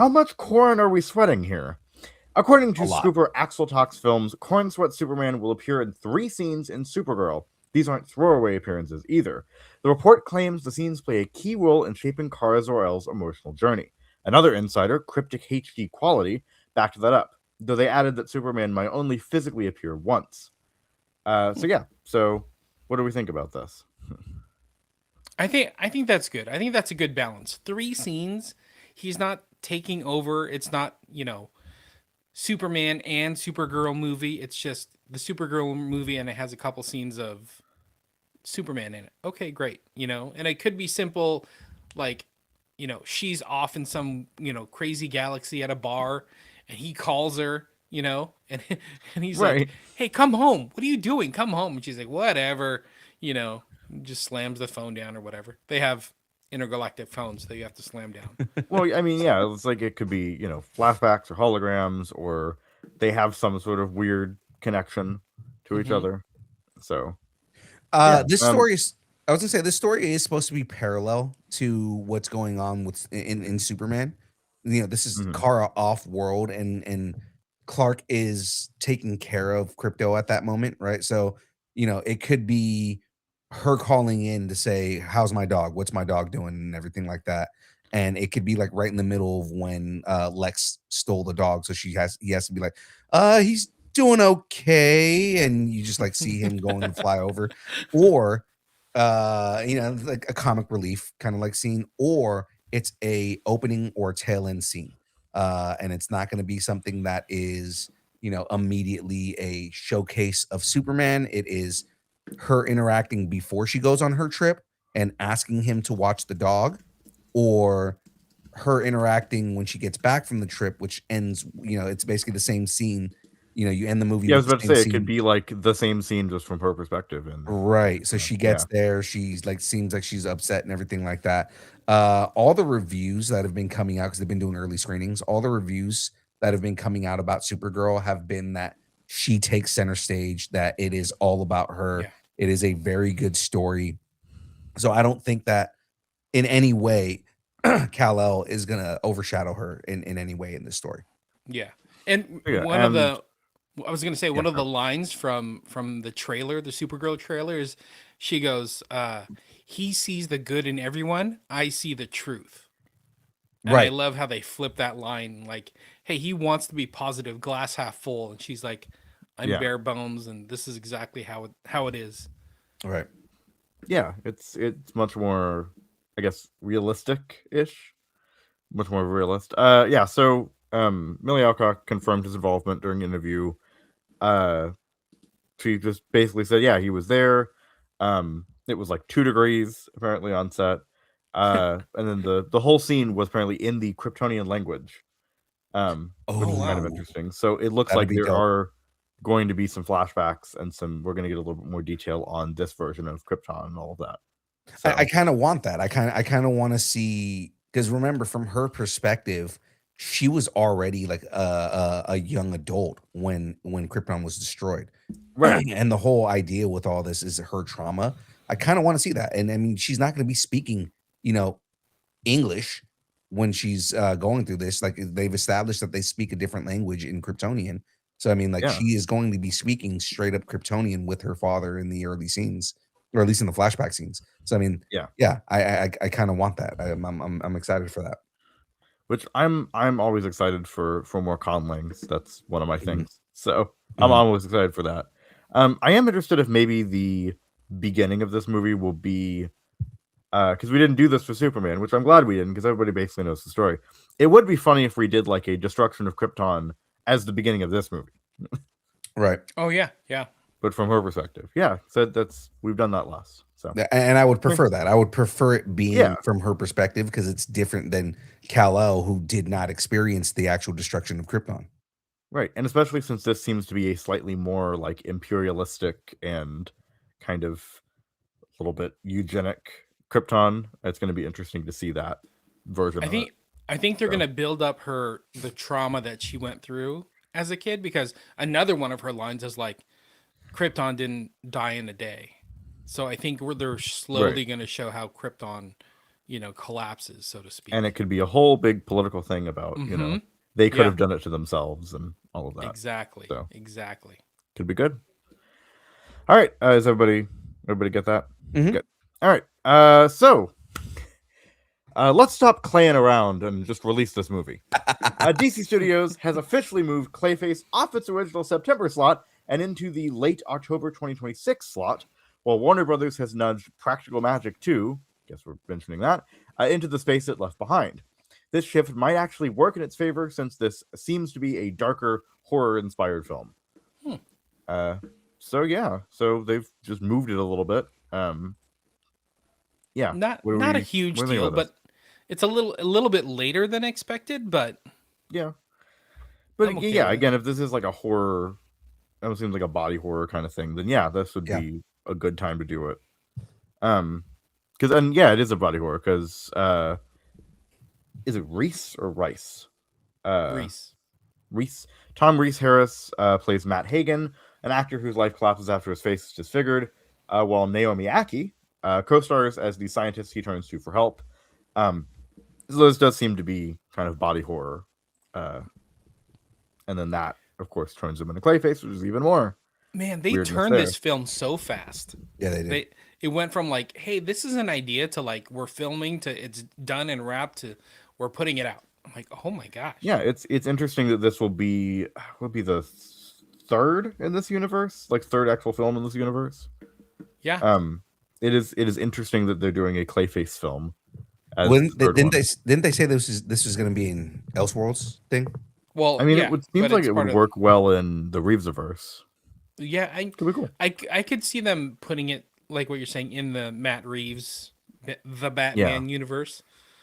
How much corn are we sweating here? According to A lot. Scooper Axel Talks Films, Corenswet Superman will appear in 3 scenes in Supergirl. These aren't throwaway appearances either. The report claims the scenes play a key role in shaping Kara Zor-El's emotional journey. Another insider, Cryptic HD Quality, backed that up, though they added that Superman might only physically appear once. So what do we think about this? I think that's good. I think that's a good balance. 3 scenes. He's not taking over. It's not, Superman and Supergirl movie. It's just the Supergirl movie and it has a couple scenes of Superman in it. Okay, great. And it could be simple like, she's off in some, crazy galaxy at a bar and he calls her, and and he's like, Right. "Hey, come home. What are you doing? Come home." And she's like, "Whatever." You know, just slams the phone down or whatever. They have intergalactic phones that you have to slam down. Well, I mean, yeah, it's like it could be, flashbacks or holograms, or they have some sort of weird connection to each Mhm. other. So, yeah. This story is. I was gonna say this story is supposed to be parallel to what's going on with in Superman. This is Mhm. Kara off world, and Clark is taking care of Crypto at that moment, right? So it could be her calling in to say, "How's my dog? What's my dog doing?" and everything like that. And it could be like right in the middle of when Lex stole the dog, so he has to be like, he's doing okay," and you just like see him going to fly over, or like a comic relief kind of like scene, or it's a opening or tail end scene, and it's not going to be something that is immediately a showcase of Superman. It is her interacting before she goes on her trip and asking him to watch the dog, or her interacting when she gets back from the trip, which ends, it's basically the same scene. You end the movie Yeah, I with was the about to same say it could scene. be like the same scene just from her perspective, and Right. So she yeah. gets there, she's like seems like she's upset and everything like that. All the reviews that have been coming out, because they've been doing early screenings, all the reviews that have been coming out about Supergirl have been that she takes center stage, that it is all about her. Yeah. It is a very good story. So I don't think that in any way Kal-El is gonna overshadow her in any way in this story. Yeah. And Yeah, and I was gonna say yeah, one of the lines from the trailer, the Supergirl trailer, is she goes, "He sees the good in everyone. I see the truth." And I Right. love how they flip that line, like, "Hey, he wants to be positive, glass half full," and she's like, "I'm yeah, bare bones, and this is exactly how it is." Right. yeah. It's much more, I guess, realistic ish, much more realist. Yeah. So, Milly Alcock confirmed his involvement during an interview. Uh, she just basically said, yeah, he was there. It was like 2 degrees apparently on set. And then the whole scene was apparently in the Kryptonian language, which Oh is kind of wow. Oh, interesting. So it looks that'd like be there dope. are going to be some flashbacks and we're going to get a little bit more detail on this version of Krypton and all of that. I So kind of want that. I kind of want to see, because remember, from her perspective, she was already like a young adult when Krypton was destroyed, right, and the whole idea with all this is her trauma. I kind of want to see that, and I mean, she's not going to be speaking, you know, English when she's going through this. Like they've established that they speak a different language in Kryptonian. So I mean, like yeah, she is going to be speaking straight up Kryptonian with her father in the early scenes, or at least in the flashback scenes. So I mean, yeah. yeah, I kind of want that. I'm excited for that. Which I'm always excited for more conlings. That's one of my Mhm, things. So I'm mhm. always excited for that. I am interested if maybe the beginning of this movie will be because we didn't do this for Superman, which I'm glad we didn't, because everybody basically knows the story. It would be funny if we did like a destruction of Krypton as the beginning of this movie, Right. Oh yeah, yeah. but from her perspective. Yeah, so that's we've done that less. So And I would I mean, prefer that. I would prefer it yeah, being from her perspective, because it's different than Kal-El, who did not experience the actual destruction of Krypton. right, and especially since this seems to be a slightly more like imperialistic and kind of a little bit eugenic Krypton. It's going to be interesting to see that version I of it. think I think they're So gonna build up the trauma that she went through as a kid, because another one of her lines is like, Krypton didn't die in a day. So I think they're right, slowly gonna show how Krypton, collapses, so to speak. And it could be a whole big political thing about, they could Yeah. have done it to themselves and all of that. Exactly. So. Exactly. Could be good. All right. Is everybody get that? Mhm. Good. All right. So let's stop claying around and just release this movie. DC Studios has officially moved Clayface off its original September slot and into the late October 2026 slot, while Warner Brothers has nudged Practical Magic 2, guess we're mentioning that, into the space it left behind. This shift might actually work in its favor since this seems to be a darker, horror-inspired film. So they've just moved it a little bit. Yeah, Not a huge deal, but it's a little bit later than expected, but yeah. But I'm okay yeah, with it. again, if this is like a horror, it seems like a body horror kind of thing, then yeah, this would be a good time to do it. Because it is a body horror. Because is it Reese or Rice? Reese. Tom Rhys Harris plays Matt Hagen, an actor whose life collapses after his face is disfigured, while Naomie Ackie co-stars as the scientist he turns to for help. So this does seem to be kind of body horror. And then that, of course, turns him into Clayface, which is even more. Man, they weirdness turned there. this film so fast. Yeah, they did. It went from like, hey, this is an idea to like we're filming to it's done and wrapped to we're putting it out. I'm like, oh my gosh. Yeah, it's interesting that this will be the third in this universe, like third actual film in this universe. Yeah. It is interesting that they're doing a Clayface film. Didn't they say this was going to be an Elseworlds thing? Well, I mean, yeah, it would seem like it would work well in the Reevesaverse. Yeah, Could be cool. I could see them putting it like what you're saying in the Matt Reeves, the Batman universe.